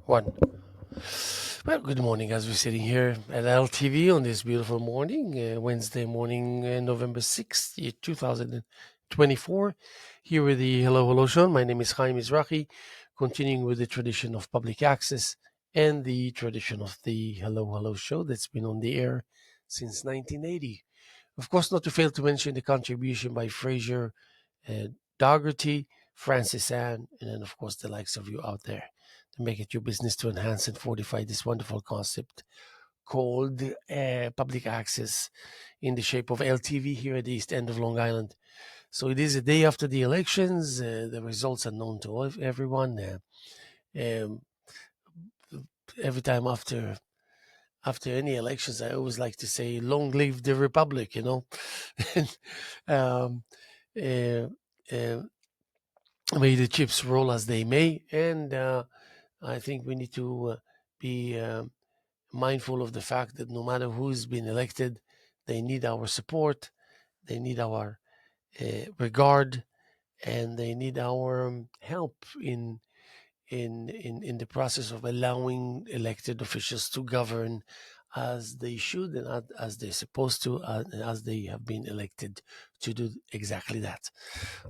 One. Well, good morning as we're sitting here at LTV on this beautiful morning, Wednesday morning, November 6th, 2024. Here with the Hello Hello Show. My name is Haim Mizrahi, continuing with the tradition of public access and the tradition of the Hello Hello Show that's been on the air since 1980. Of course, not to fail to mention the contribution by Fraser uh, Dougherty, Francis Ann, and then, of course, the likes of you out there to make it your business to enhance and fortify this wonderful concept called public access in the shape of LTV here at the East End of Long Island. So it is a day after the elections. The results are known to everyone. Um, every time after any elections, I always like to say, "Long live the Republic," and, um, uh, uh, may the chips roll as they may. And I think we need to be mindful of the fact that no matter who's been elected, they need our support, they need our regard, and they need our help in the process of allowing elected officials to govern as they should and as they're supposed to, and as they have been elected to do exactly that.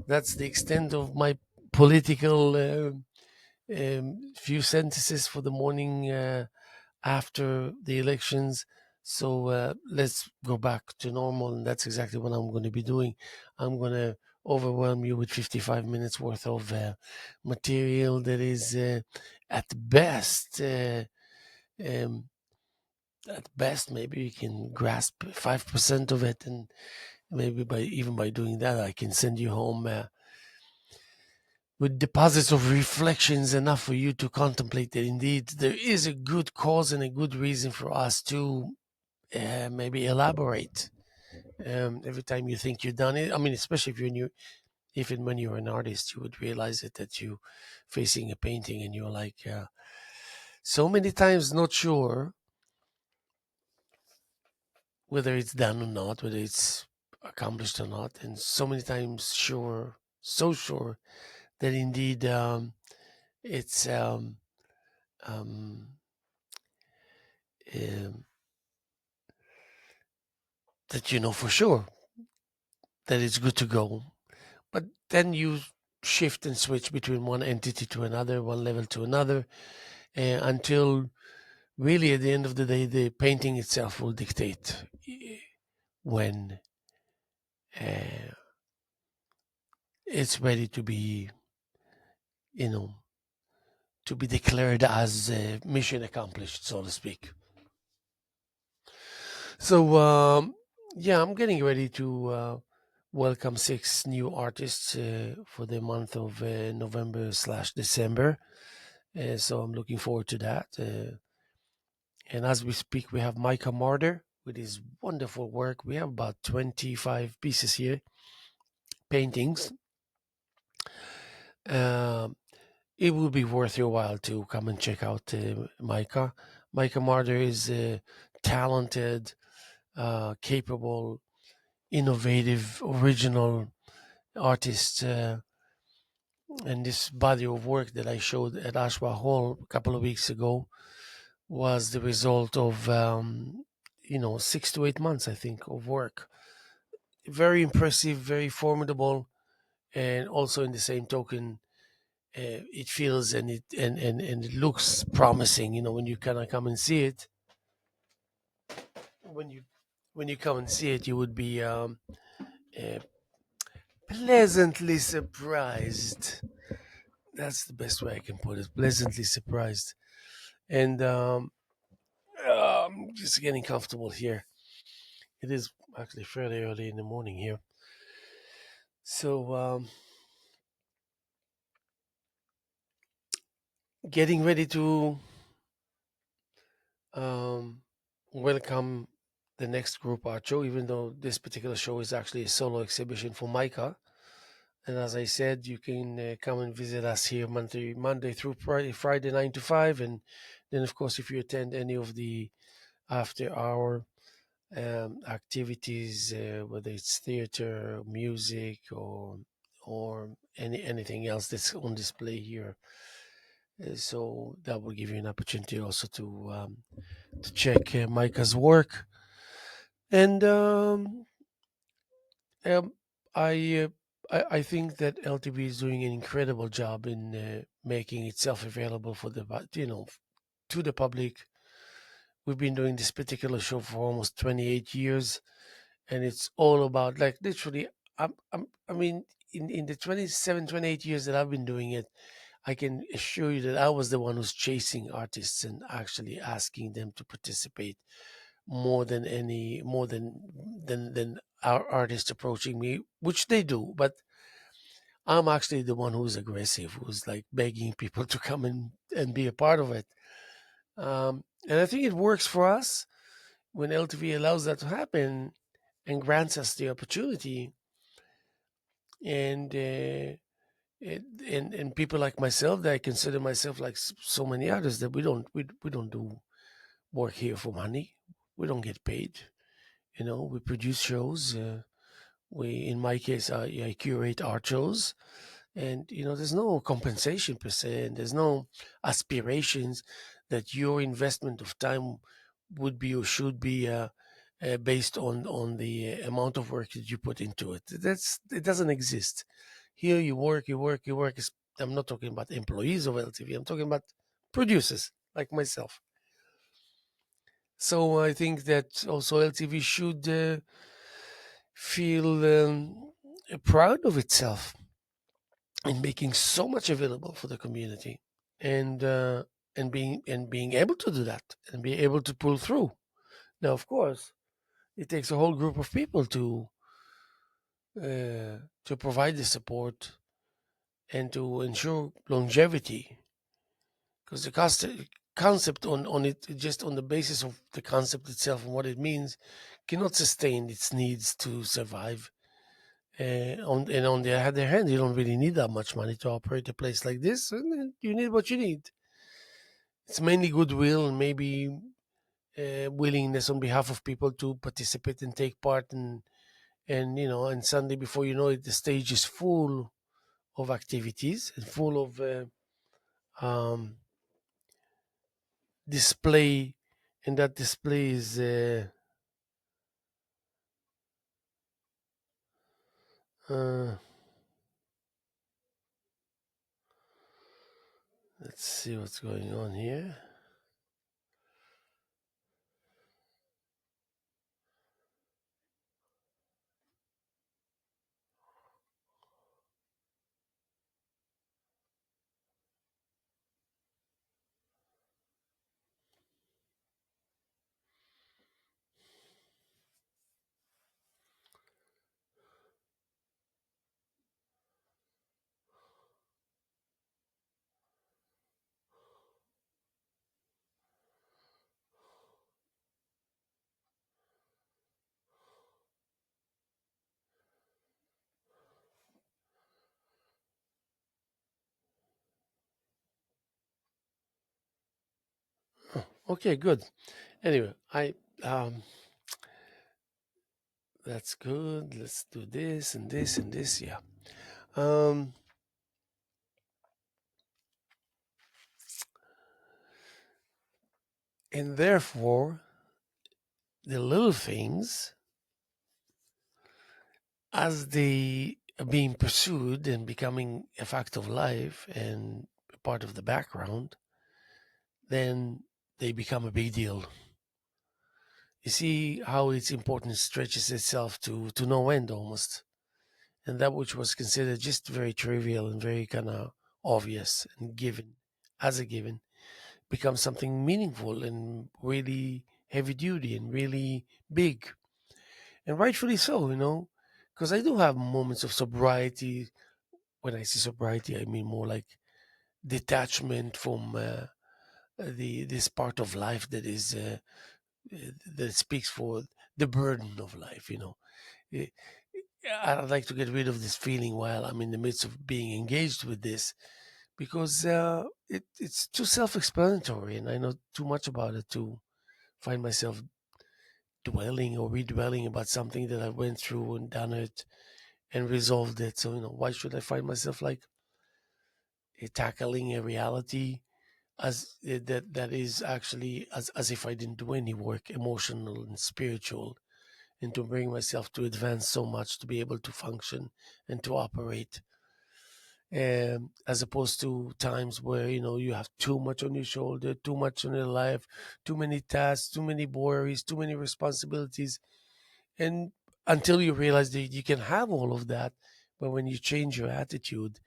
That's the extent of my political few sentences for the morning after the elections. So let's go back to normal, and that's exactly what I'm going to be doing. I'm going to overwhelm you with 55 minutes worth of material that is at best. Um, at best, maybe you can grasp 5% of it, and maybe by doing that, I can send you home with deposits of reflections enough for you to contemplate that indeed there is a good cause and a good reason for us to maybe elaborate every time you think you've done it. I mean, especially even when you're an artist, you would realize it that you facing a painting and you're like so many times not sure whether it's done or not, whether it's accomplished or not, and so many times sure, so sure that indeed it's um, um, that you know for sure that it's good to go. But then you shift and switch between one entity to another, one level to another, until really at the end of the day, the painting itself will dictate when uh, it's ready to be, you know, to be declared as mission accomplished, so to speak. So, yeah, I'm getting ready to welcome six new artists for the month of November/December. So I'm looking forward to that. And as we speak, we have Micah Martyr with his wonderful work. We have about 25 pieces here, paintings. Um, it will be worth your while to come and check out Micah. Micah Martyr is a talented, capable, innovative, original artist. And this body of work that I showed at Ashwa Hall a couple of weeks ago was the result of 6 to 8 months, I think, of work. Very impressive, very formidable, and also in the same token, it feels and it looks promising. You know, when you kind of come and see it, when you when you come and see it, you would be uh, pleasantly surprised. That's the best way I can put it. Pleasantly surprised, and I'm just getting comfortable here. It is actually fairly early in the morning here. So, getting ready to um, welcome the next group art show, even though this particular show is actually a solo exhibition for Micah. And as I said, you can come and visit us here Monday through Friday 9 to 5, and then of course if you attend any of the after hour activities, whether it's theater, music, or anything else that's on display here So that will give you an opportunity also to check Micah's work. And um, I, uh, I think that LTV is doing an incredible job in making itself available for to the public. We've been doing this particular show for almost 28 years, and it's all about, like, literally. I mean, in the 27, 28 years that I've been doing it, I can assure you that I was the one who's chasing artists and actually asking them to participate more than our artists approaching me, which they do. But I'm actually the one who's aggressive, who's like begging people to come and be a part of it. And I think it works for us when LTV allows that to happen and grants us the opportunity. And and people like myself, that I consider myself like so many others, that we don't do work here for money. We don't get paid. We produce shows. In my case, I curate art shows, and there's no compensation per se, and there's no aspirations that your investment of time would be or should be based on the amount of work that you put into it. It doesn't exist. Here you work, you work, you work. I'm not talking about employees of LTV. I'm talking about producers like myself. So I think that also LTV should feel proud of itself in making so much available for the community, and being able to do that and be able to pull through. Now, of course, it takes a whole group of people to provide the support and to ensure longevity, because the concept on it, just on the basis of the concept itself and what it means, cannot sustain its needs to survive. On the other hand, you don't really need that much money to operate a place like this, and then you need what you need. It's mainly goodwill and maybe willingness on behalf of people to participate and take part, and suddenly, before you know it, the stage is full of activities and full of um, display, and that display is uh, let's see what's going on here. Okay, good. Anyway, I that's good. Let's do this and this and this. Yeah. Um, and therefore, the little things, as they are being pursued and becoming a fact of life and a part of the background, then they become a big deal. You see how its importance stretches itself to no end almost. And that which was considered just very trivial and very kind of obvious and given as a given becomes something meaningful and really heavy duty and really big. And rightfully so, because I do have moments of sobriety. When I say sobriety, I mean more like detachment from the this part of life that is that speaks for the burden of life. Eh, I'd like to get rid of this feeling while I'm in the midst of being engaged with this, because it's too self-explanatory, and I know too much about it to find myself dwelling or redwelling about something that I went through and done it and resolved it. So why should I find myself like tackling a reality that is actually as if I didn't do any work, emotional and spiritual, and to bring myself to advance so much to be able to function and to operate, as opposed to times where you have too much on your shoulder, too much on your life, too many tasks, too many worries, too many responsibilities, and until you realize that you can have all of that, but when you change your attitude,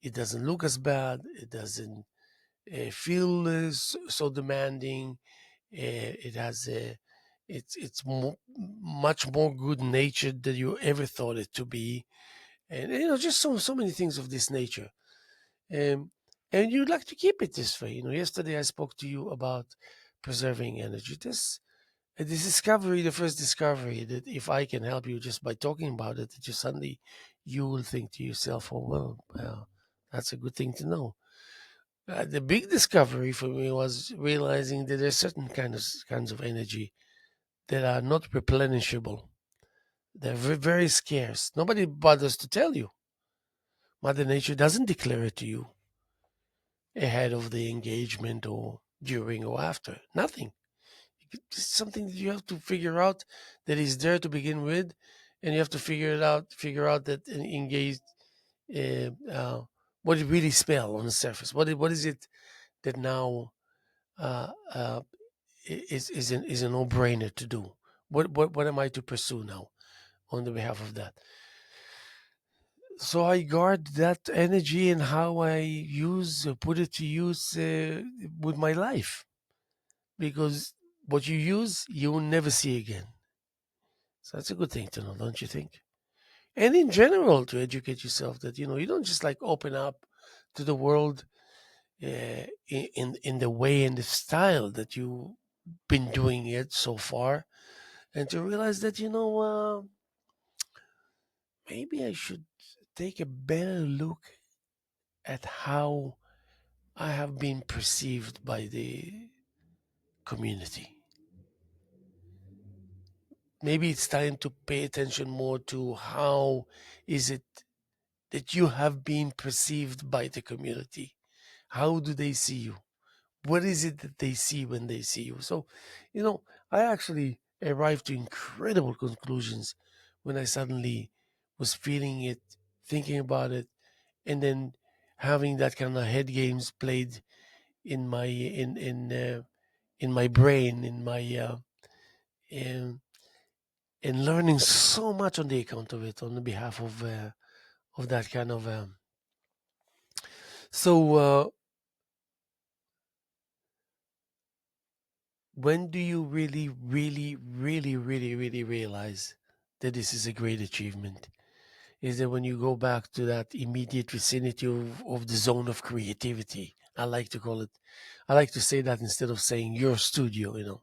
it doesn't look as bad, it doesn't feel so demanding. It has it's much more good natured than you ever thought it to be, and just so many things of this nature. Um, and you'd like to keep it this way. Yesterday I spoke to you about preserving energy. This discovery, the first discovery, that if I can help you just by talking about it, that you suddenly you will think to yourself, "Oh well, that's a good thing to know." The big discovery for me was realizing that there's certain kinds of energy that are not replenishable. They're very scarce. Nobody bothers to tell you. Mother Nature doesn't declare it to you ahead of the engagement or during or after. Nothing. It's something that you have to figure out that is there to begin with, and you have to figure out that engaged what it really spell on the surface. What is it that now uh, uh, is a no brainer to do? What am I to pursue now on the behalf of that? So I guard that energy and how I put it to use with my life, because what you use, you will never see again. So that's a good thing to know, don't you think? And in general, to educate yourself that you don't just like open up to the world in the way and the style that you've been doing it so far, and to realize that maybe I should take a better look at how I have been perceived by the community. Maybe it's time to pay attention more to how is it that you have been perceived by the community. How do they see you? What is it that they see when they see you? So, I actually arrived to incredible conclusions when I suddenly was feeling it, thinking about it, and then having that kind of head games played in my brain, in and learning so much on the account of it, on the behalf of that kind of. So, when do you really, really, really, really, really realize that this is a great achievement? Is that when you go back to that immediate vicinity of the zone of creativity? I like to call it. I like to say that instead of saying your studio.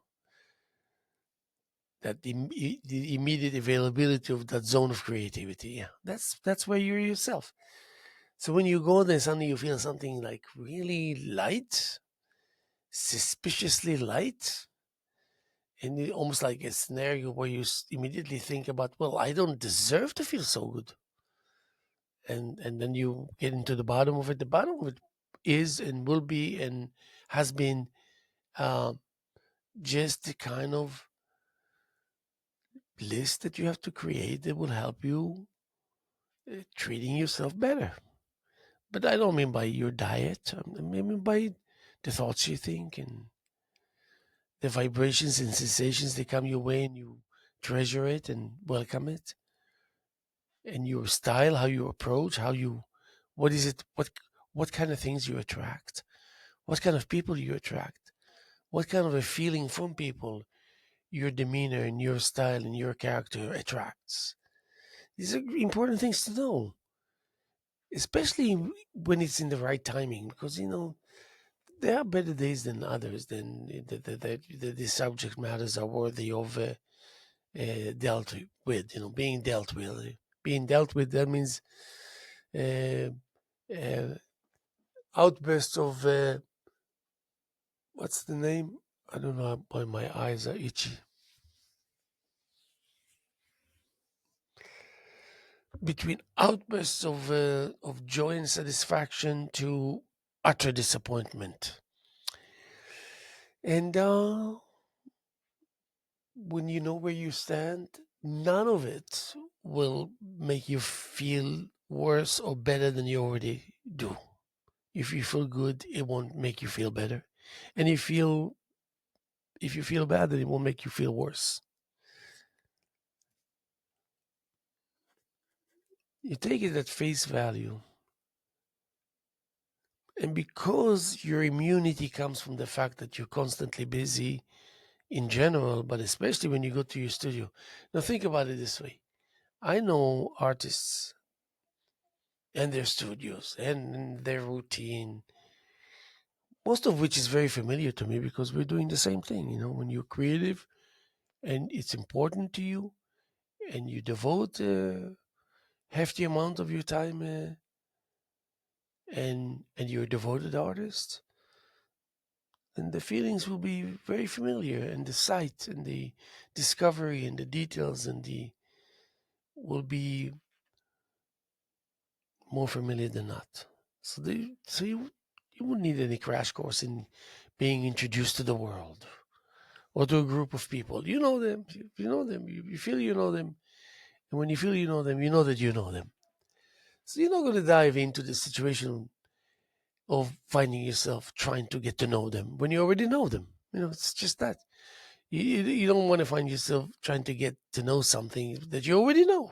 That the immediate availability of that zone of creativity. Yeah, that's where you're yourself. So when you go there, suddenly you feel something like really light, suspiciously light, and almost like a scenario where you immediately think about, well, I don't deserve to feel so good, and then you get into the bottom of it. The bottom of it is and will be and has been uh, just the kind of list that you have to create that will help you treating yourself better. But I don't mean by your diet. I mean by the thoughts you think and the vibrations and sensations that come your way, and you treasure it and welcome it. And your style, how you approach, what is it, what kind of things you attract, what kind of people you attract, what kind of a feeling from people your demeanor and your style and your character attracts. These are important things to know, especially when it's in the right timing, because there are better days than others, than the subject matters are worthy of dealt with. Being dealt with. Being dealt with, that means uh, uh, outbursts of what's the name? I don't know why my eyes are itchy. Between outbursts of joy and satisfaction to utter disappointment. And when you know where you stand, none of it will make you feel worse or better than you already do. If you feel good, it won't make you feel better. And if you feel bad, then it will make you feel worse. You take it at face value. And because your immunity comes from the fact that you're constantly busy in general, but especially when you go to your studio. Now, think about it this way. I know artists and their studios and their routine, most of which is very familiar to me because we're doing the same thing. When you're creative and it's important to you and you devote a hefty amount of your time and you're a devoted artist, then the feelings will be very familiar, and the sight and the discovery and the details and the will be more familiar than not. So you wouldn't need any crash course in being introduced to the world or to a group of people. You know them. You know them. You feel you know them. And when you feel you know them, you know that you know them. So you're not going to dive into the situation of finding yourself trying to get to know them when you already know them. It's just that. You don't want to find yourself trying to get to know something that you already know.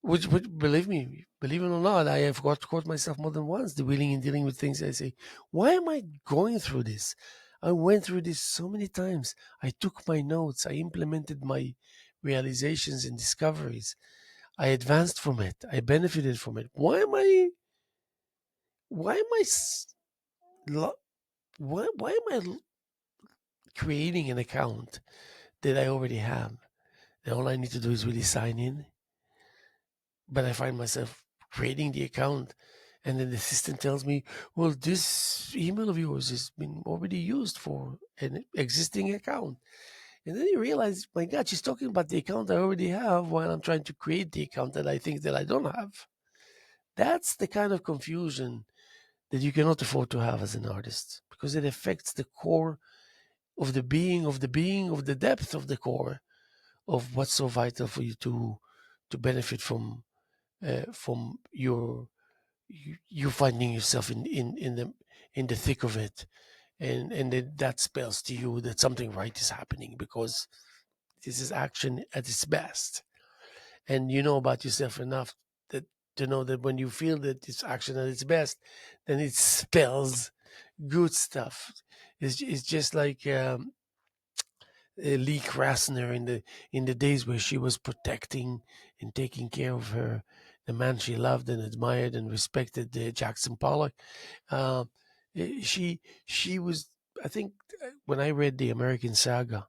Which, believe me, believe it or not, I have caught myself more than once dealing and dealing with things. I say, why am I going through this? I went through this so many times. I took my notes. I implemented my realizations and discoveries. I advanced from it. I benefited from it. Why am I, lo- why am I creating an account that I already have? And all I need to do is really sign in, but I find myself creating the account, and then the assistant tells me, "Well, this email of yours has been already used for an existing account." And then you realize, my God, she's talking about the account I already have while I'm trying to create the account that I think that I don't have. That's the kind of confusion that you cannot afford to have as an artist because it affects the core of the being of the being of the depth of the core of what's so vital for you to benefit from you finding yourself in the thick of it, and then that spells to you that something right is happening because this is action at its best, and you know about yourself enough that to know that when you feel that it's action at its best, then it spells good stuff. It's just like Lee Krasner in the days where she was protecting and taking care of the man she loved and admired and respected, Jackson Pollock. Uh, she was, I think, when I read the American Saga,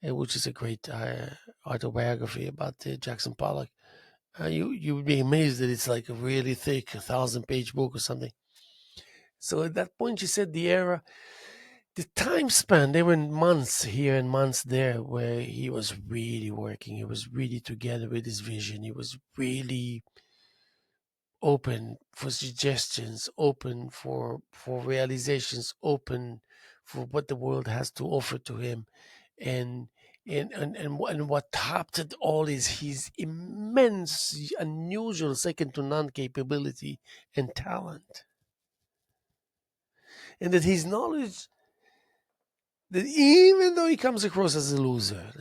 which is a great autobiography about Jackson Pollock, you would be amazed that it's like a really thick, 1,000-page book or something. So at that point, she said the time span, there were months here and months there where he was really working. He was really together with his vision. He was really open for suggestions, open for realizations, open for what the world has to offer to him. And and what topped it all is his immense, unusual, second to none capability and talent. And that his knowledge, that even though he comes across as a loser,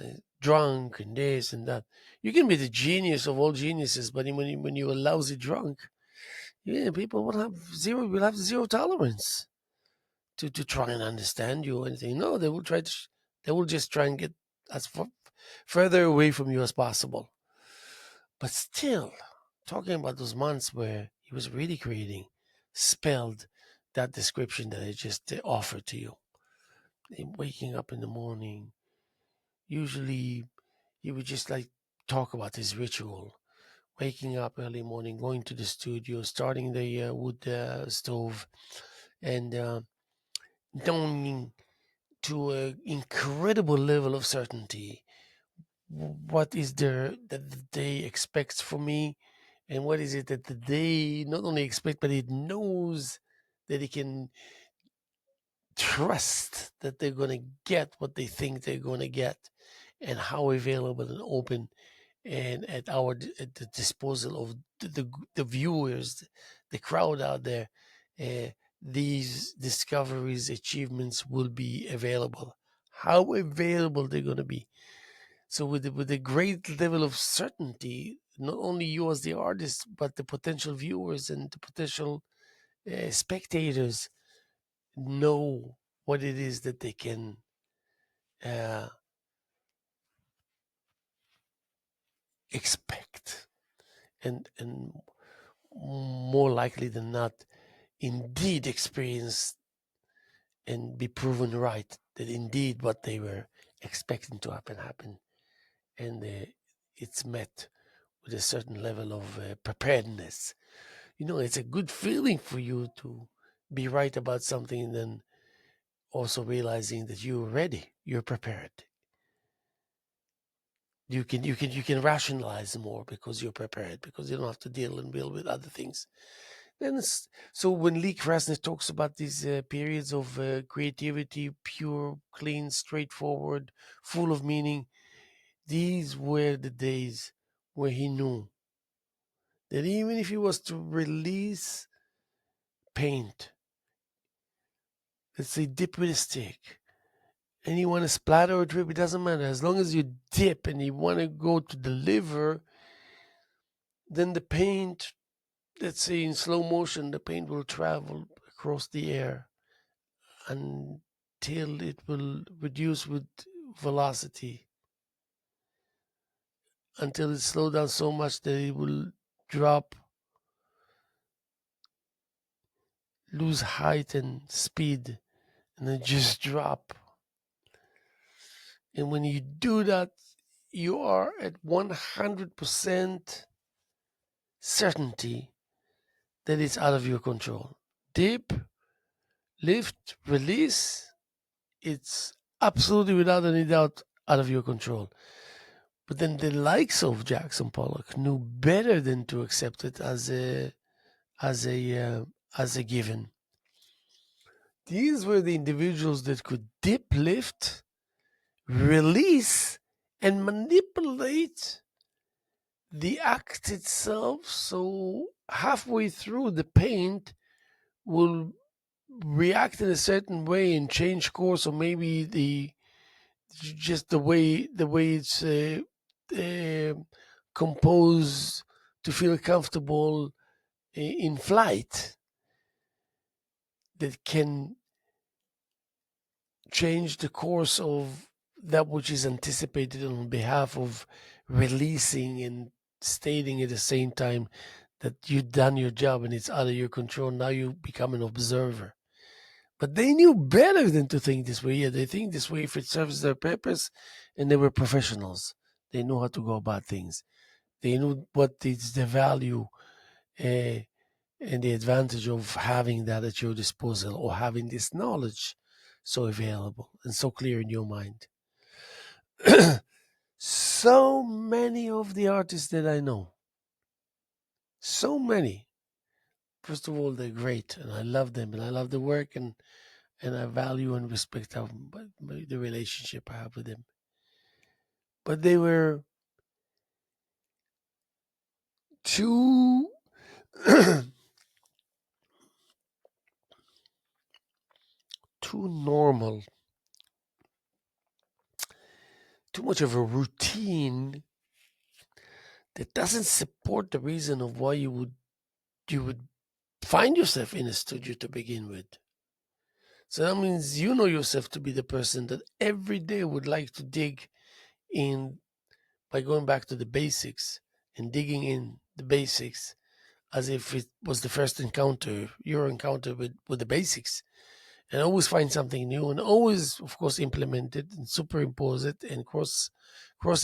drunk and this and that, you can be the genius of all geniuses, but when you're a lousy drunk, yeah, people will have zero tolerance to try and understand you or anything. No, they will just try and get as further away from you as possible. But still, talking about those months where he was really creating, spelled that description that I just offered to you. Waking up in the morning, usually he would just like talk about his ritual. Waking up early morning, going to the studio, starting the wood stove, and knowing to an incredible level of certainty what is there that the day expects from me, and what is it that the day not only expects but it knows that it can trust that they're going to get what they think they're going to get, and how available and open and at the disposal of the viewers, the crowd out there, uh, these discoveries, achievements will be available. How available they're going to be. So with a great level of certainty, not only you as the artist, but the potential viewers and the potential spectators know what it is that they can uh, expect, and more likely than not, indeed experience and be proven right that indeed what they were expecting to happen, and it's met with a certain level of preparedness. It's a good feeling for you to be right about something, and then also realizing that you're ready, you're prepared. You can rationalize more because you're prepared, because you don't have to deal and deal with other things. So when Lee Krasner talks about these periods of creativity, pure, clean, straightforward, full of meaning, these were the days where he knew that even if he was to release paint, let's say dip with a stick, and you want to splatter or drip, it doesn't matter. As long as you dip and you want to go to the liver, then the paint, let's say in slow motion, the paint will travel across the air until it will reduce with velocity, until it slows down so much that it will drop, lose height and speed, and then just drop. And when you do that, you are at 100% certainty that it's out of your control. Dip, lift, release, it's absolutely without any doubt out of your control. But then the likes of Jackson Pollock knew better than to accept it as a uh, as a given. These were the individuals that could dip, lift, release, and manipulate the act itself. So halfway through, the paint will react in a certain way and change course, or maybe the way it's uh, composed to feel comfortable in flight, that can change the course of that which is anticipated on behalf of releasing and stating at the same time that you've done your job and it's out of your control. Now you become an observer. But they knew better than to think this way. Yeah, they think this way if it serves their purpose, and they were professionals. They knew how to go about things. They knew what is the value uh, and the advantage of having that at your disposal, or having this knowledge so available and so clear in your mind. So many of the artists that I know, so many. First of all, they're great, and I love them, and I love the work, and I value and respect the relationship I have with them. But they were too too normal, too much of a routine that doesn't support the reason of why you would find yourself in a studio to begin with. So that means you know yourself to be the person that every day would like to dig in by going back to the basics and digging in the basics as if it was the first encounter, your encounter with the basics, and always find something new, and always, of course, implement it and superimpose it, and cross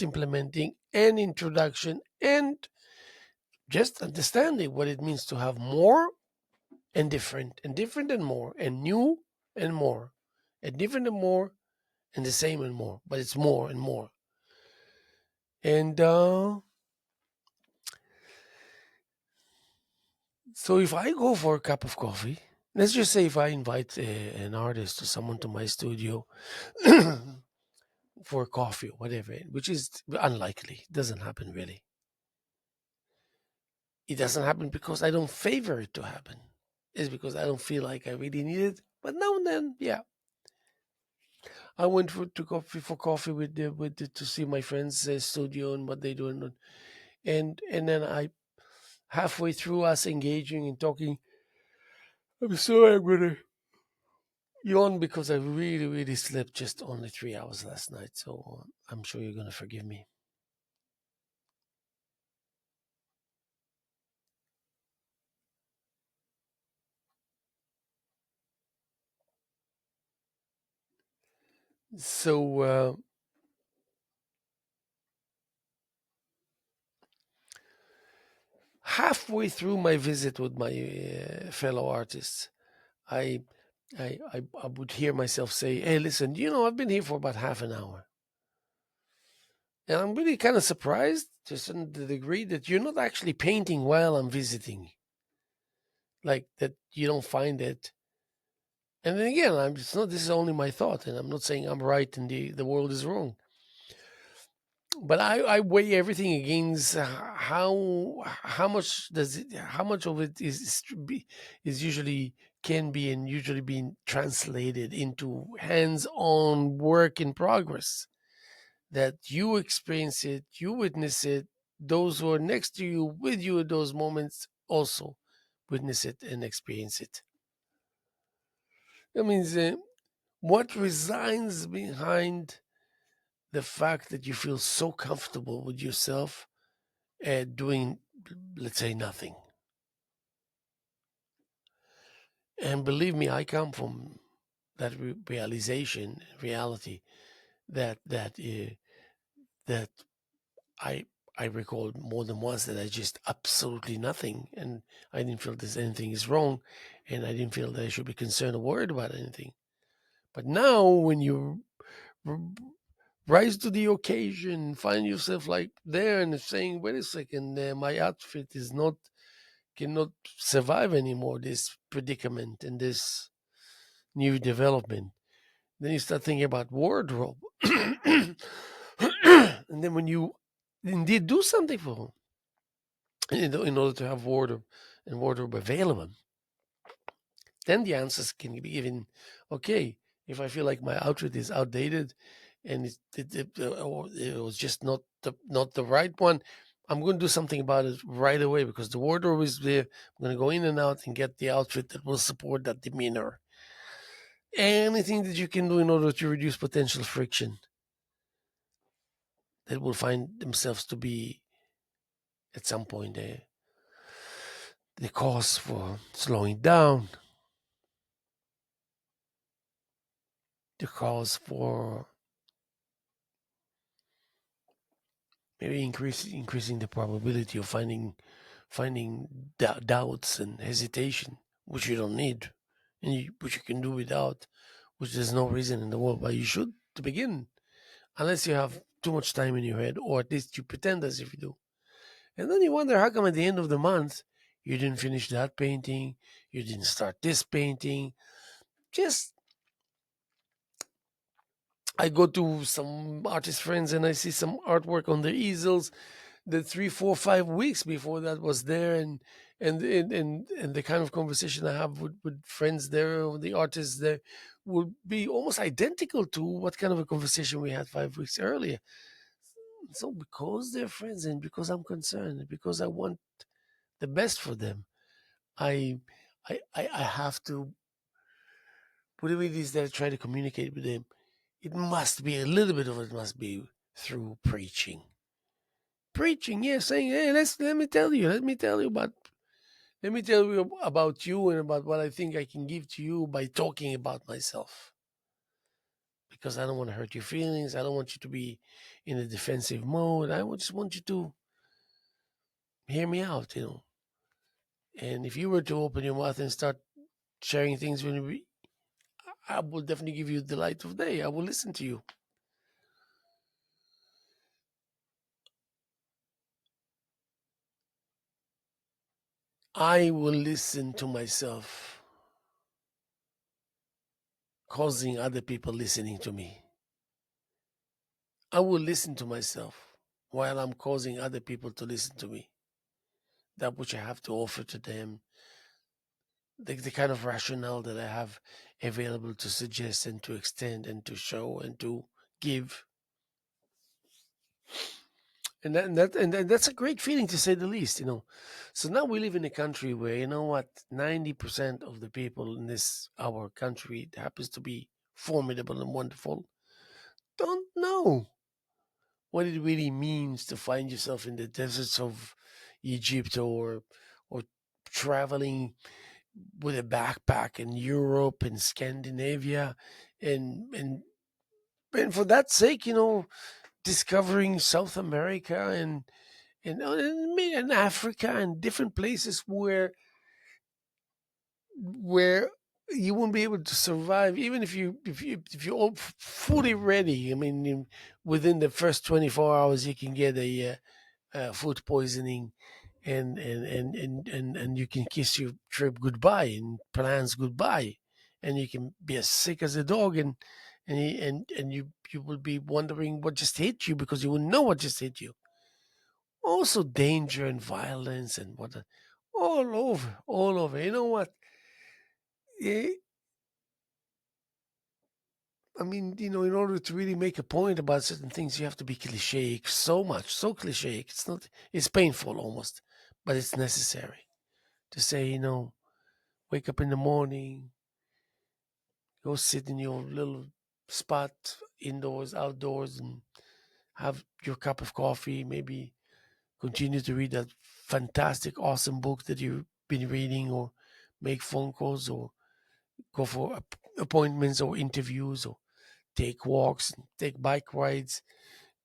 implementing and introduction, and just understanding what it means to have more and different and more, and new and more, and different and more, and the same and more, but it's more and more. And so if I go for a cup of coffee, Let's just say if I invite an artist or someone to my studio for coffee or whatever, which is unlikely, it doesn't happen really. It doesn't happen because I don't favor it to happen. It's because I don't feel like I really need it. But now and then, yeah, I went for coffee to see my friends' studio and what they do, and then I halfway through us engaging and talking, I'm sorry, I'm gonna yawn because I really slept just only 3 hours last night. So I'm sure you're gonna forgive me. So halfway through my visit with my fellow artists, I, I would hear myself say, "Hey, listen, I've been here for about half an hour, and I'm really kind of surprised, just in the degree that you're not actually painting while I'm visiting, like that. You don't find it." And then again, I'm just not. This is only my thought, and I'm not saying I'm right and the world is wrong. But I weigh everything against how much does it how much of it is usually can be and usually being translated into hands-on work in progress, that you experience it, you witness it, those who are next to you with you at those moments also witness it and experience it. That means what resides behind the fact that you feel so comfortable with yourself doing, let's say, nothing. And believe me, I come from that realization, reality that I I recall more than once that I just absolutely nothing, and I didn't feel that anything is wrong, and I didn't feel that I should be concerned or worried about anything. But now, when you r- rise to the occasion, find yourself like there and saying, "Wait a second, my outfit is not cannot survive anymore this predicament and this new development." Then you start thinking about wardrobe. And then when you indeed do something for him in order to have wardrobe available, then the answers can be given. Okay, if I feel like my outfit is outdated and or it was just not the right one, I'm going to do something about it right away because the wardrobe is there. I'm going to go in and out and get the outfit that will support that demeanor. Anything that you can do in order to reduce potential friction that will find themselves to be at some point the cause for slowing down, the cause for maybe increasing the probability of finding doubts and hesitation, which you don't need, and which you can do without, which there's no reason in the world why you should to begin, unless you have too much time in your head, or at least you pretend as if you do. And then you wonder how come at the end of the month you didn't finish that painting, you didn't start this painting. Just I go to some artist friends and I see some artwork on their easels that 3, 4, 5 weeks before that was there, and the kind of conversation I have with friends there, or the artists there, would be almost identical to what kind of a conversation we had 5 weeks earlier. So because they're friends and because I'm concerned, because I want the best for them, I I have to, whatever it is that I try to communicate with them, it must be a little bit of it must be through preaching. Preaching, yeah, saying, "Hey, let me tell you about you and about what I think I can give to you by talking about myself. Because I don't want to hurt your feelings. I don't want you to be in a defensive mode. Just want you to hear me out. And if you were to open your mouth and start sharing things with me, I will definitely give you the light of day. I will listen to you. I will listen to myself. causing other people listening to me. I will listen to myself while I'm causing other people to listen to me. That which I have to offer to them, the kind of rationale that I have available to suggest and to extend and to show and to give. And that's a great feeling, to say the least. So now we live in a country where, 90% of the people in this our country that happens to be formidable and wonderful don't know what it really means to find yourself in the deserts of Egypt, or traveling with a backpack in Europe and Scandinavia, and for that sake, discovering South America and Africa and different places where you won't be able to survive, even if you're all fully ready. I mean, within the first 24 hours, you can get food poisoning, and you can kiss your trip goodbye and plans goodbye, and you can be as sick as a dog, and you will be wondering what just hit you, because you will know what just hit you. Also, danger and violence and what, all over. You know what? Eh, I mean, in order to really make a point about certain things, you have to be cliche so much, so cliche. It's not. It's painful almost, but it's necessary to say. Wake up in the morning, go sit in your little spot, indoors, outdoors, and have your cup of coffee. Maybe continue to read that fantastic, awesome book that you've been reading, or make phone calls, or go for appointments or interviews, or take walks, take bike rides,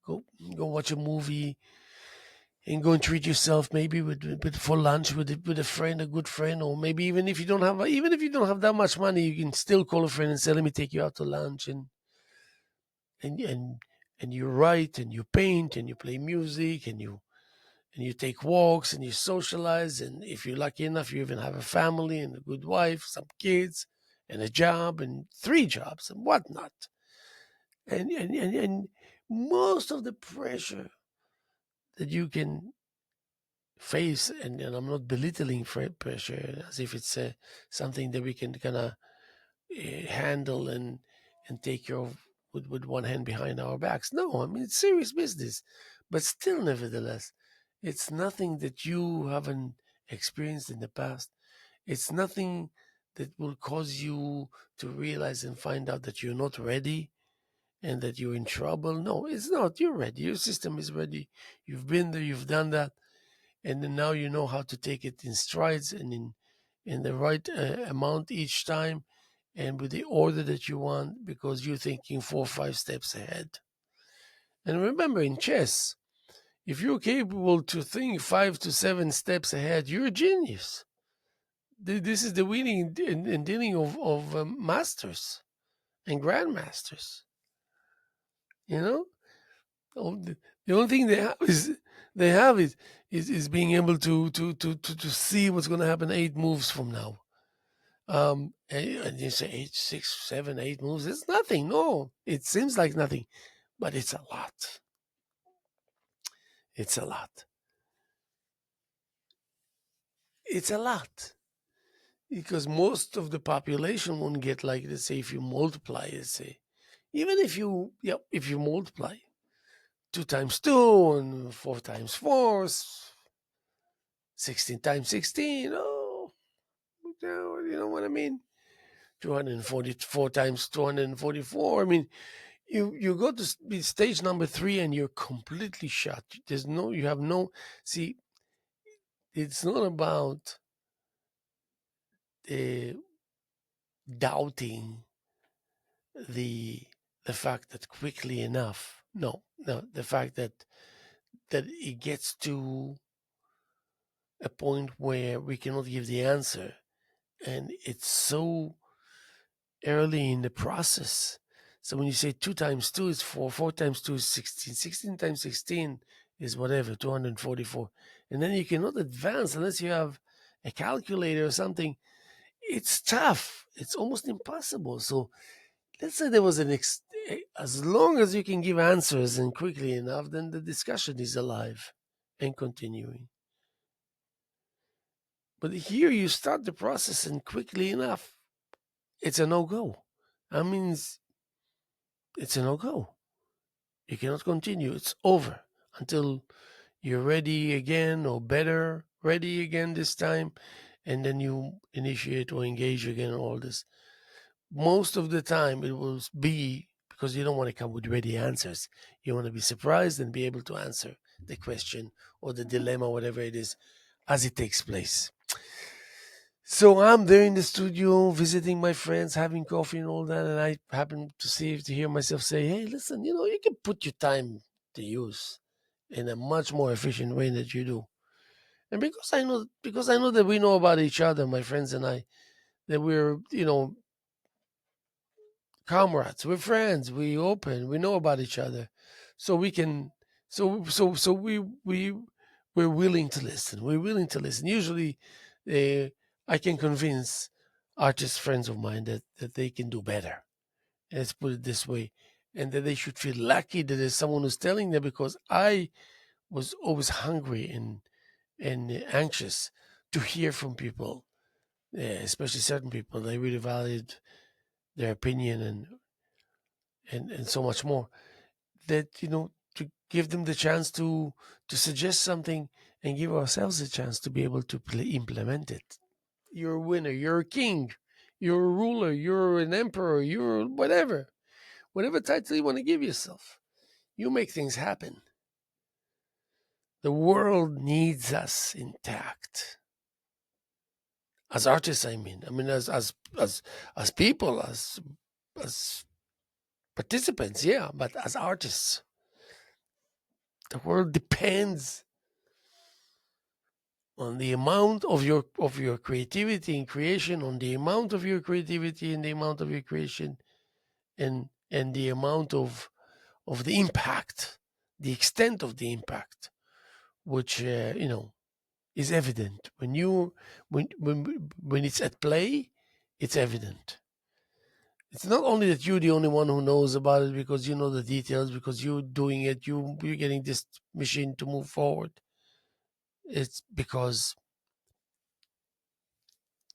go go watch a movie, and go and treat yourself, maybe with for lunch with a friend, a good friend, or maybe even if you don't have that much money, you can still call a friend and say, "Let me take you out to lunch," and and and you write and you paint and you play music and you take walks and you socialize, and if you're lucky enough, you even have a family and a good wife, some kids, and a job and three jobs and whatnot. And most of the pressure that you can face, and I'm not belittling pressure as if it's something that we can kind of handle and take care of with one hand behind our backs. No, I mean, it's serious business, but still, nevertheless, it's nothing that you haven't experienced in the past. It's nothing that will cause you to realize and find out that you're not ready and that you're in trouble. No, it's not. You're ready. Your system is ready. You've been there. You've done that, and then now you know how to take it in strides and in the right amount each time, and with the order that you want, because you're thinking 4 or 5 steps ahead. And remember, in chess, if you're capable to think 5 to 7 steps ahead, you're a genius. This is the winning and dealing of masters and grandmasters. You know, the only thing they have is being able to see what's going to happen 8 moves from now. And you say 8, 6, 7, 8 moves. It's nothing. No, it seems like nothing, but it's a lot. It's a lot. It's a lot, because most of the population won't get, like, let's say, if you multiply, let's say, even if you multiply 2 times 2 and 4 times 4, 16 times 16. Oh, you know what I mean? 244 times 244. I mean, you go to stage number 3 and you're completely shut. You have no. See, it's not about uh, doubting the the fact that quickly enough. No, no, the fact that it gets to a point where we cannot give the answer, and it's so early in the process. So when you say 2 times 2 is 4, 4 times 2 is 16, 16 times 16 is whatever, 244. And then you cannot advance unless you have a calculator or something. It's tough. It's almost impossible. So let's say there was as long as you can give answers and quickly enough, then the discussion is alive and continuing. But here you start the process and quickly enough, it's a no go. That means it's a no go. You cannot continue. It's over until you're ready again or better, ready again this time, and then you initiate or engage again in all this. Most of the time, it will be because you don't want to come with ready answers. You want to be surprised and be able to answer the question or the dilemma, whatever it is, as it takes place. So I'm there in the studio visiting my friends, having coffee and all that, and I happen to hear myself say, "Hey, listen, you can put your time to use in a much more efficient way than you do." And because I know that we know about each other, my friends and I, that we're comrades, we're friends, we know about each other, so we can, so we're willing to listen. We're willing to listen. Usually, uh, I can convince artist friends of mine that they can do better. Let's put it this way, and that they should feel lucky that there's someone who's telling them, because I was always hungry and anxious to hear from people, especially certain people. They really valued their opinion and so much more, that to give them the chance to suggest something and give ourselves a chance to be able to implement it. You're a winner, you're a king, you're a ruler, you're an emperor, you're whatever title you want to give yourself. You make things happen. The world needs us intact as artists. I mean, as people, as participants, yeah, but as artists, the world depends on the amount of your creativity and creation, on the amount of your creativity and the amount of your creation, and the amount of the impact, the extent of the impact, which is evident when it's at play. It's evident. It's not only that you're the only one who knows about it because you know the details, because you're doing it, you're getting this machine to move forward. It's because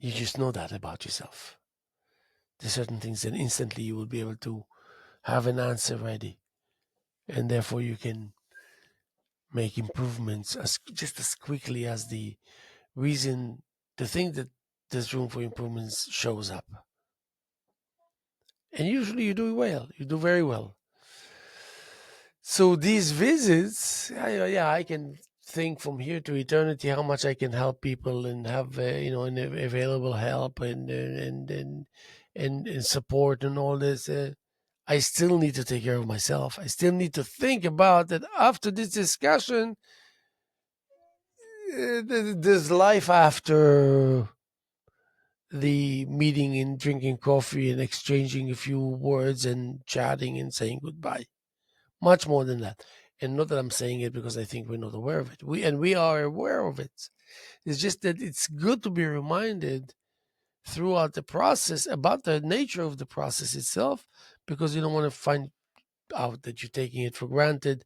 you just know that about yourself. There's certain things that instantly you will be able to have an answer ready, and therefore you can make improvements as quickly as the thing that there's room for improvements shows up. And usually you do well. You do very well. So these visits, yeah, I can think from here to eternity how much I can help people and have an available help and support and all this. I still need to take care of myself. I still need to think about that after this discussion. There's life after the meeting and drinking coffee and exchanging a few words and chatting and saying goodbye. Much more than that. And not that I'm saying it because I think we're not aware of it. We are aware of it. It's just that it's good to be reminded throughout the process about the nature of the process itself, because you don't want to find out that you're taking it for granted,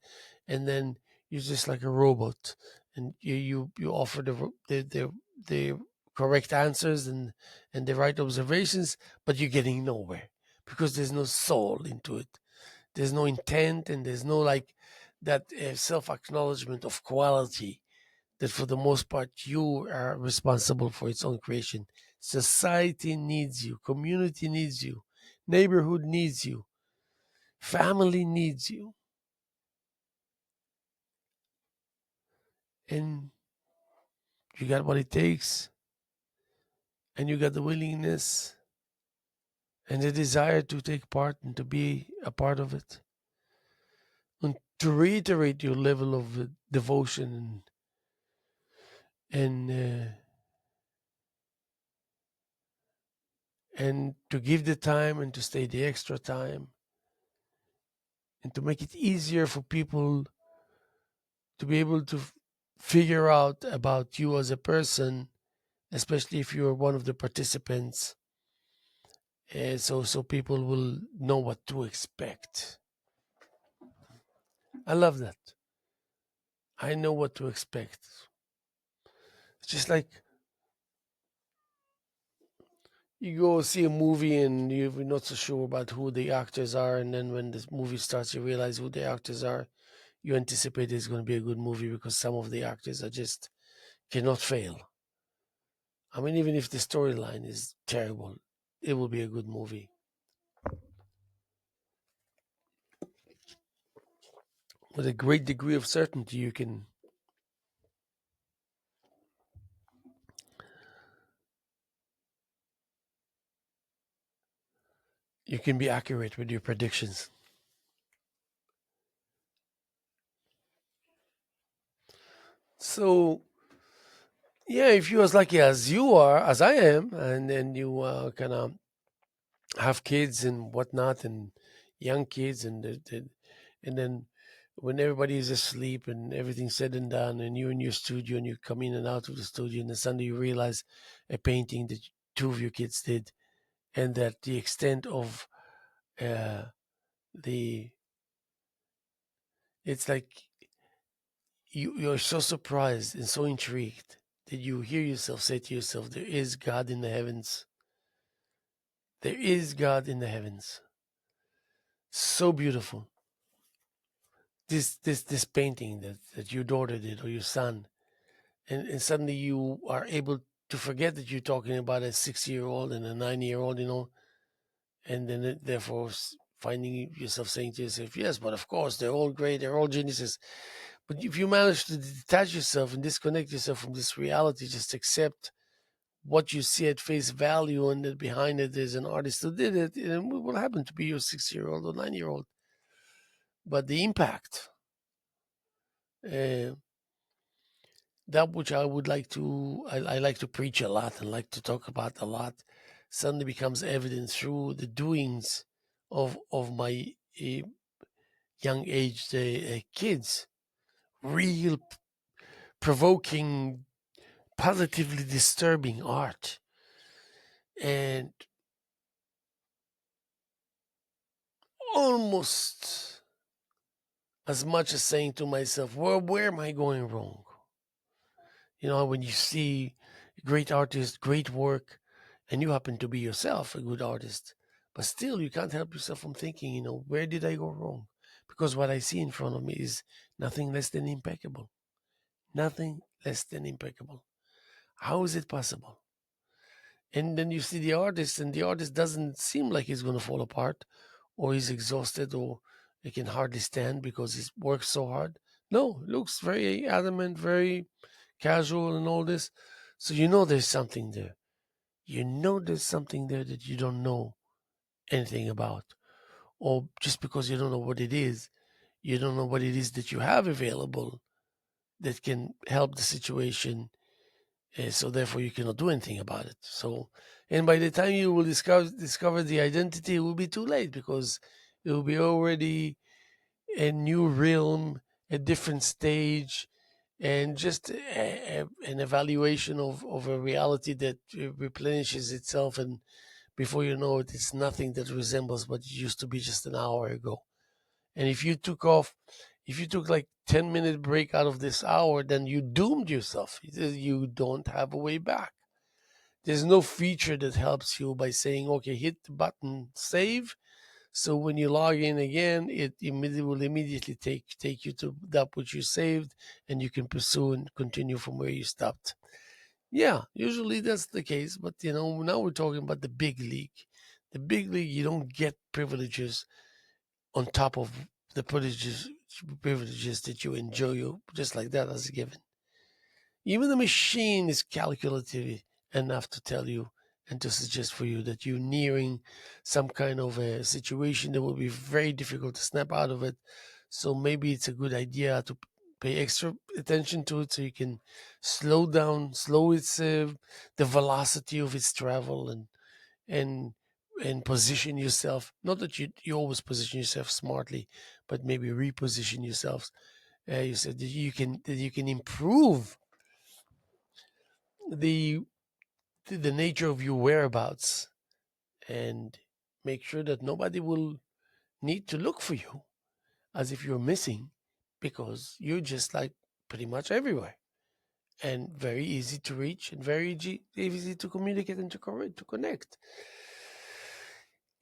and then you're just like a robot, and you offer the correct answers and the right observations, but you're getting nowhere because there's no soul into it. There's no intent, and there's no like that self acknowledgement of quality, that for the most part you are responsible for its own creation. Society needs you, community needs you, neighborhood needs you, family needs you, and you got what it takes, and you got the willingness and the desire to take part and to be a part of it, and to reiterate your level of devotion and and to give the time and to stay the extra time and to make it easier for people to be able to figure out about you as a person, especially if you're one of the participants, so people will know what to expect. I love that. I know what to expect. It's just like you go see a movie and you're not so sure about who the actors are, and then when the movie starts, you realize who the actors are. You anticipate it's going to be a good movie because some of the actors are just cannot fail. I mean, even if the storyline is terrible, it will be a good movie. With a great degree of certainty, you can be accurate with your predictions. So yeah, if you're as lucky as you are, as I am, and then you kind of have kids and whatnot, and young kids, and then when everybody is asleep and everything's said and done, and you're in your studio and you come in and out of the studio, and then suddenly you realize a painting that two of your kids did, and that the extent of uh, the it's like you're so surprised and so intrigued that you hear yourself say to yourself, "There is God in the heavens. There is God in the heavens." So beautiful. This painting that your daughter did or your son, and suddenly you are able to forget that you're talking about a 6 year old and a 9 year old, and then therefore finding yourself saying to yourself, "Yes, but of course they're all great, they're all geniuses." But if you manage to detach yourself and disconnect yourself from this reality, just accept what you see at face value, and that behind it there's an artist who did it, and it will happen to be your 6 year old or 9 year old. But the impact, uh, that which I would like to, I like to preach a lot and like to talk about a lot, suddenly becomes evident through the doings of my uh, young age kids. Real provoking, positively disturbing art, and almost as much as saying to myself, well, where am I going wrong? When you see great artists, great work, and you happen to be yourself a good artist, but still you can't help yourself from thinking, where did I go wrong? Because what I see in front of me is nothing less than impeccable. Nothing less than impeccable. How is it possible? And then you see the artist, and the artist doesn't seem like he's going to fall apart, or he's exhausted, or he can hardly stand because he's worked so hard. No, looks very adamant, very casual, and all this. So there's something there. There's something there that you don't know anything about. Or just because you don't know what it is, you don't know what it is that you have available that can help the situation. So therefore, you cannot do anything about it. So, and by the time you will discover the identity, it will be too late, because it will be already a new realm, a different stage, and just an evaluation of a reality that replenishes itself. And before you know it, it's nothing that resembles what it used to be just an hour ago. And if you took like 10-minute break out of this hour, then you doomed yourself. You don't have a way back. There's no feature that helps you by saying, okay, hit the button, save. So when you log in again, will immediately take you to that which you saved, and you can pursue and continue from where you stopped. Yeah, usually that's the case, but now we're talking about the big league. The big league, you don't get privileges on top of the privileges that you enjoy, just like that as a given. Even the machine is calculative enough to tell you and to suggest for you that you're nearing some kind of a situation that will be very difficult to snap out of it. So maybe it's a good idea to pay extra attention to it, so you can slow its the velocity of its travel, and and position yourself. Not that you always position yourself smartly, but maybe reposition yourself. You said that you can improve the the nature of your whereabouts, and make sure that nobody will need to look for you as if you're missing, because you're just like pretty much everywhere and very easy to reach and very easy to communicate and to connect.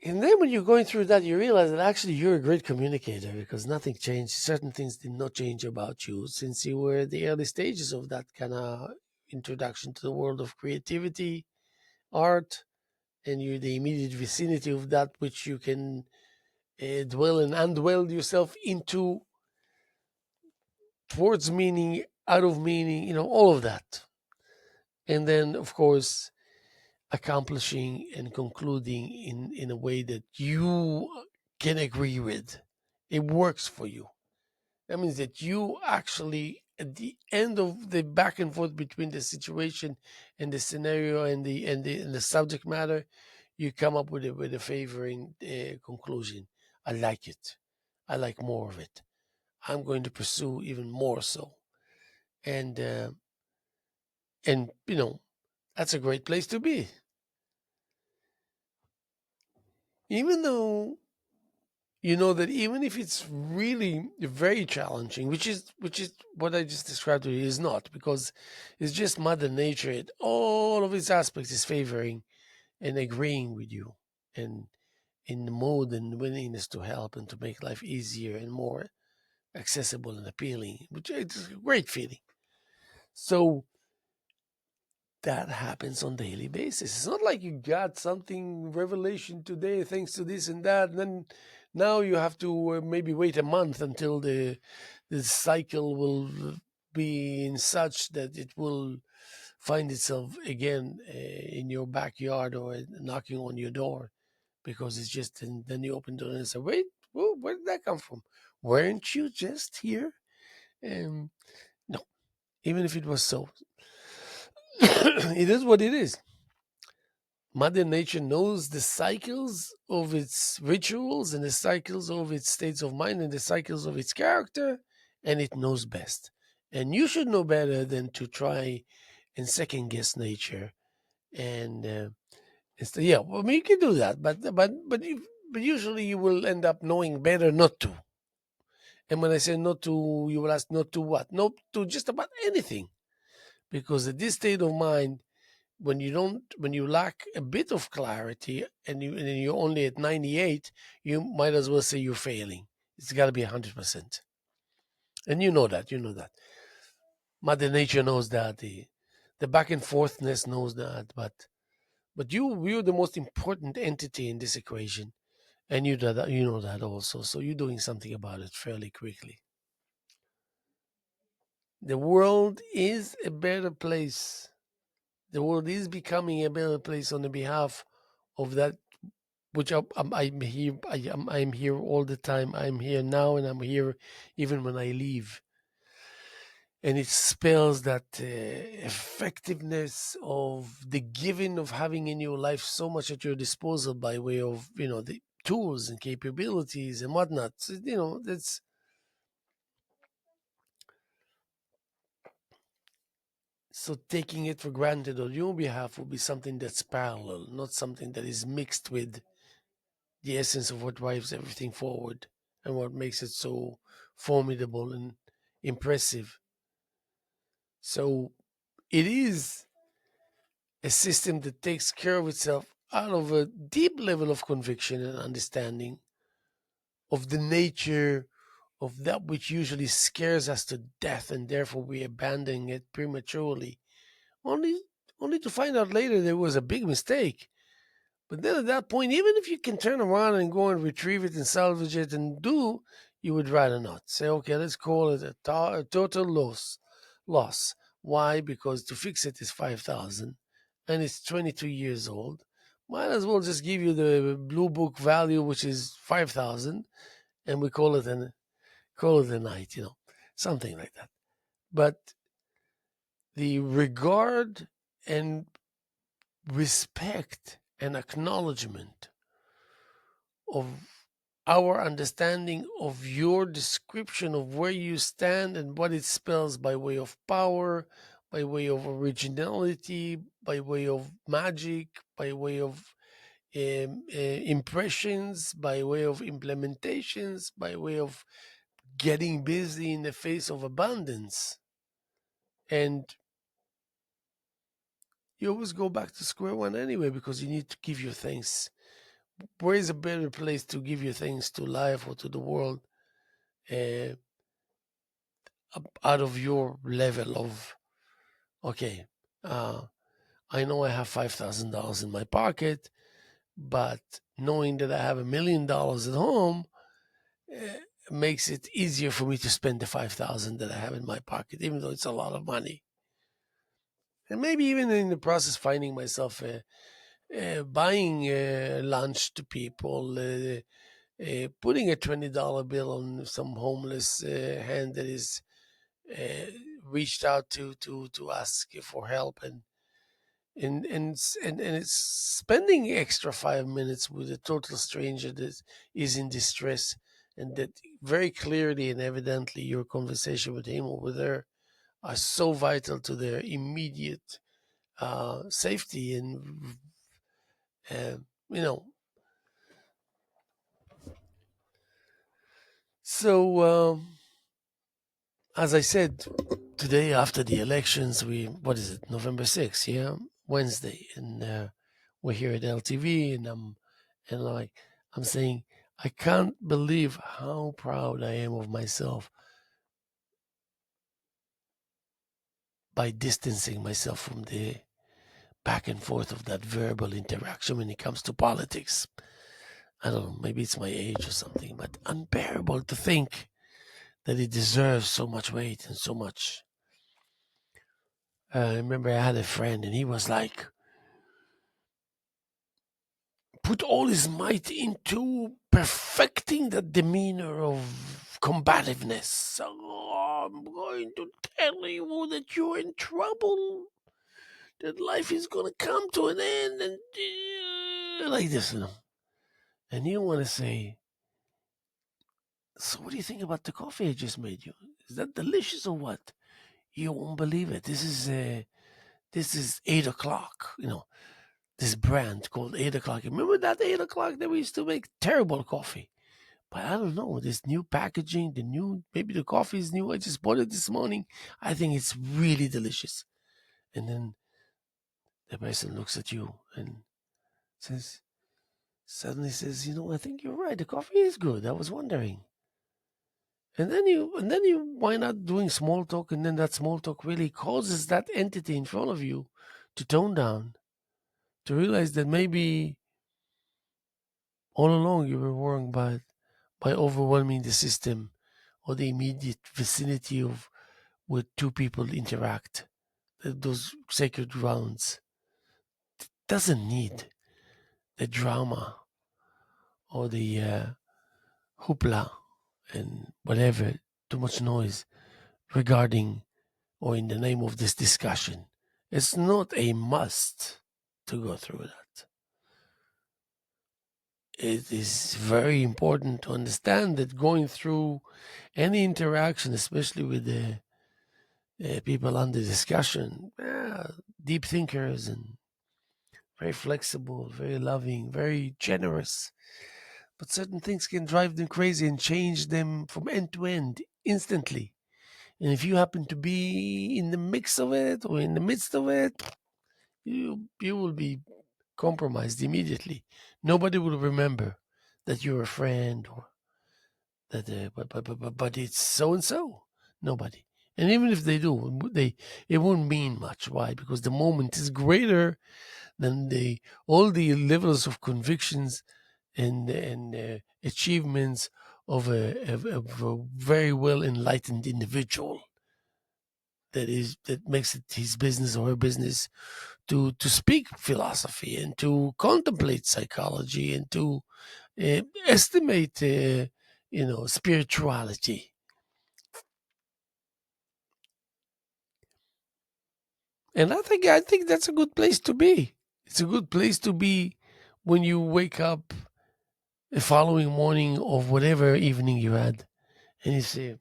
And then when you're going through that, you realize that actually you're a great communicator because nothing changed. Certain things did not change about you since you were at the early stages of that kind of introduction to the world of creativity, art, and you're the immediate vicinity of that which you can dwell and undwell yourself into, towards meaning, out of meaning, all of that. And then, of course, accomplishing and concluding in a way that you can agree with. It works for you. That means that you actually, at the end of the back and forth between the situation and the scenario and the subject matter, you come up with a favoring conclusion. I like it. I like more of it. I'm going to pursue even more so. And that's a great place to be. Even though you know that even if it's really very challenging, which is what I just described to you, is not, because it's just Mother Nature. All of its aspects is favoring and agreeing with you, and in the mode and willingness to help and to make life easier and more accessible and appealing, which is a great feeling. So that happens on daily basis. It's not like you got something revelation today thanks to this and that, and then now you have to maybe wait a month until the cycle will be in such that it will find itself again in your backyard or knocking on your door, because it's just, and then you open the door and say, wait, whoa, where did that come from? Weren't you just here? No, even if it was so, it is what it is. Mother Nature knows the cycles of its rituals and the cycles of its states of mind and the cycles of its character, and it knows best. And you should know better than to try and second guess nature. And yeah, well, I mean, you can do that, but usually you will end up knowing better not to. And when I say not to, you will ask not to what? Not to just about anything, because at this state of mind, when you lack a bit of clarity and you're only at 98, you might as well say you're failing. It's got to be 100%, and you know that Mother Nature knows that, the back and forthness knows that, but you're the most important entity in this equation, and you know that also, so you're doing something about it fairly quickly. The world is a better place. The world is becoming a better place on the behalf of that, which I'm here. I'm here all the time. I'm here now, and I'm here even when I leave. And it spells that effectiveness of the giving of having in your life so much at your disposal by way of the tools and capabilities and whatnot. So, that's so taking it for granted on your behalf will be something that's parallel, not something that is mixed with the essence of what drives everything forward and what makes it so formidable and impressive. So it is a system that takes care of itself out of a deep level of conviction and understanding of the nature of that which usually scares us to death, and therefore we abandon it prematurely, only only to find out later there was a big mistake. But then at that point, even if you can turn around and go and retrieve it and salvage it and do, you would rather not. Say, okay, let's call it a total loss. Loss. Why? Because to fix it is 5,000, and it's 22 years old. Might as well just give you the blue book value, which is 5,000, and we call it a night. Something like that. But the regard and respect and acknowledgement of our understanding of your description of where you stand and what it spells by way of power, by way of originality, by way of magic, by way of impressions, by way of implementations, by way of getting busy in the face of abundance. And you always go back to square one anyway because you need to give your thanks. Where is a better place to give your thanks to life or to the world, uh, out of your level of, okay, uh, I know I have $5,000 in my pocket, but knowing that I have $1 million at home makes it easier for me to spend the 5,000 that I have in my pocket, even though it's a lot of money. And maybe even in the process, finding myself buying lunch to people, putting a $20 bill on some homeless hand that is uh, reached out to ask for help, and it's spending extra 5 minutes with a total stranger that is in distress, and that very clearly and evidently your conversation with him or with her are so vital to their immediate safety, and uh, you know so as I said, today after the elections, we, what is it, November 6th, yeah, Wednesday, and we're here at LTV, and like I'm saying, I can't believe how proud I am of myself by distancing myself from the back and forth of that verbal interaction when it comes to politics. I don't know, maybe it's my age or something, but unbearable to think that it deserves so much weight and so much. I remember I had a friend, and he was like, put all his might into perfecting the demeanor of combativeness. Oh, I'm going to tell you that you're in trouble, that life is going to come to an end, and like this, you know. And you want to say, so what do you think about the coffee I just made you? Is that delicious or what? You won't believe it. This is 8 o'clock. You know, this brand called 8 o'clock. Remember that 8 o'clock that we used to make terrible coffee? But I don't know, this new packaging, the new, maybe the coffee is new. I just bought it this morning. I think it's really delicious. And then the person looks at you and says, suddenly says, I think you're right. The coffee is good. I was wondering. And then you wind up doing small talk, and then that small talk really causes that entity in front of you to tone down, to realize that maybe all along you were wrong by overwhelming the system or the immediate vicinity of where two people interact. Those sacred grounds doesn't need the drama or the hoopla and whatever, too much noise regarding or in the name of this discussion. It's not a must to go through that. It is very important to understand that going through any interaction, especially with the people under discussion, deep thinkers and very flexible, very loving, very generous. But certain things can drive them crazy and change them from end to end instantly. And if you happen to be in the mix of it or in the midst of it, you will be compromised immediately. Nobody will remember that you're a friend or that, but it's so and so. Nobody. And even if they do, it won't mean much. Why? Because the moment is greater than the all the levels of convictions and achievements of a very well enlightened individual that makes it his business or her business to speak philosophy and to contemplate psychology and to estimate spirituality. And I think that's a good place to be. It's a good place to be when you wake up the following morning of whatever evening you had, and you say,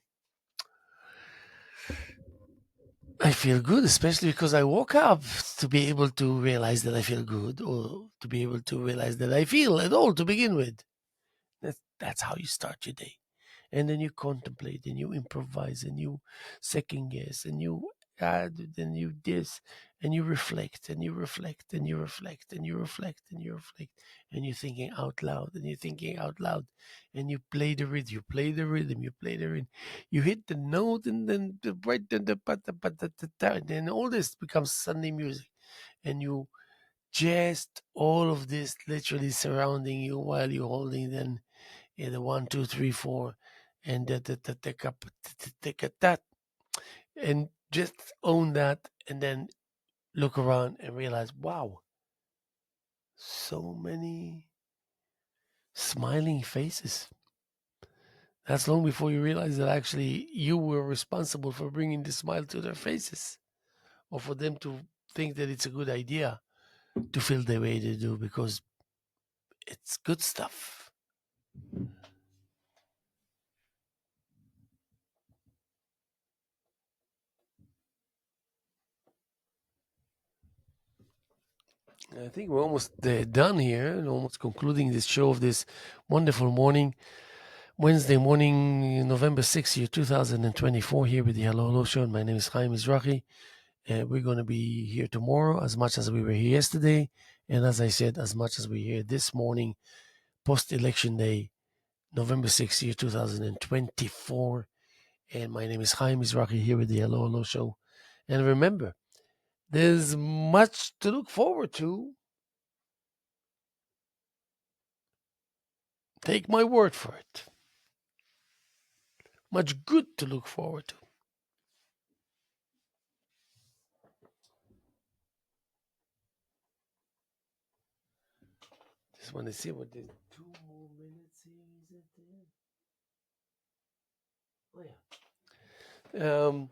I feel good, especially because I woke up to be able to realize that I feel good, or to be able to realize that I feel at all to begin with. That's how you start your day. And then you contemplate and you improvise and you second guess and you add and you this and you reflect and you reflect and you reflect and you reflect and you reflect and you're thinking out loud and you're thinking out loud and you play the rhythm, you play the rhythm, you play the rhythm, you hit the note and then the right then the and then all this becomes Sunday music, and you just all of this literally surrounding you while you're holding then, yeah, the 1, 2, 3, 4, and that, and just own that, and then look around and realize, wow, so many smiling faces. That's long before you realize that actually you were responsible for bringing the smile to their faces, or for them to think that it's a good idea to feel the way they do, because it's good stuff. I think we're almost done here and almost concluding this show of this wonderful morning. Wednesday morning, November 6th, year 2024, here with the Hello Hello Show. And my name is Haim Mizrahi. We're going to be here tomorrow as much as we were here yesterday. And as I said, as much as we're here this morning, post election day, November 6th, year 2024. And my name is Haim Mizrahi, here with the Hello Hello Show. And remember, there's much to look forward to. Take my word for it. Much good to look forward to. Just want to see what the 2 more minutes here is at the end. Oh yeah.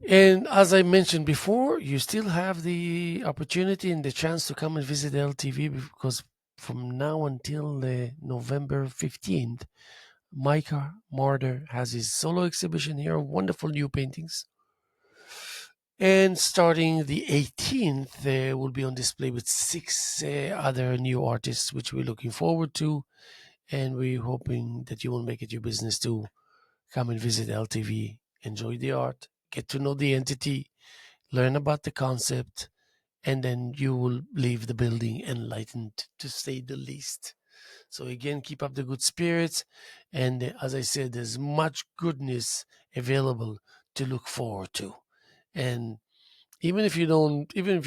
And as I mentioned before, you still have the opportunity and the chance to come and visit LTV, because from now until November 15th, Micah Marder has his solo exhibition here of wonderful new paintings. And starting the 18th, will be on display with 6 other new artists, which we're looking forward to. And we're hoping that you will make it your business to come and visit LTV, enjoy the art, get to know the entity, learn about the concept, and then you will leave the building enlightened, to say the least. So again, keep up the good spirits, and as I said, there's much goodness available to look forward to. And even if you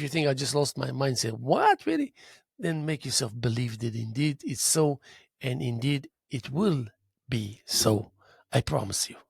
think I just lost my mind, say, what really? Then make yourself believe that indeed it's so, and indeed it will be so. I promise you.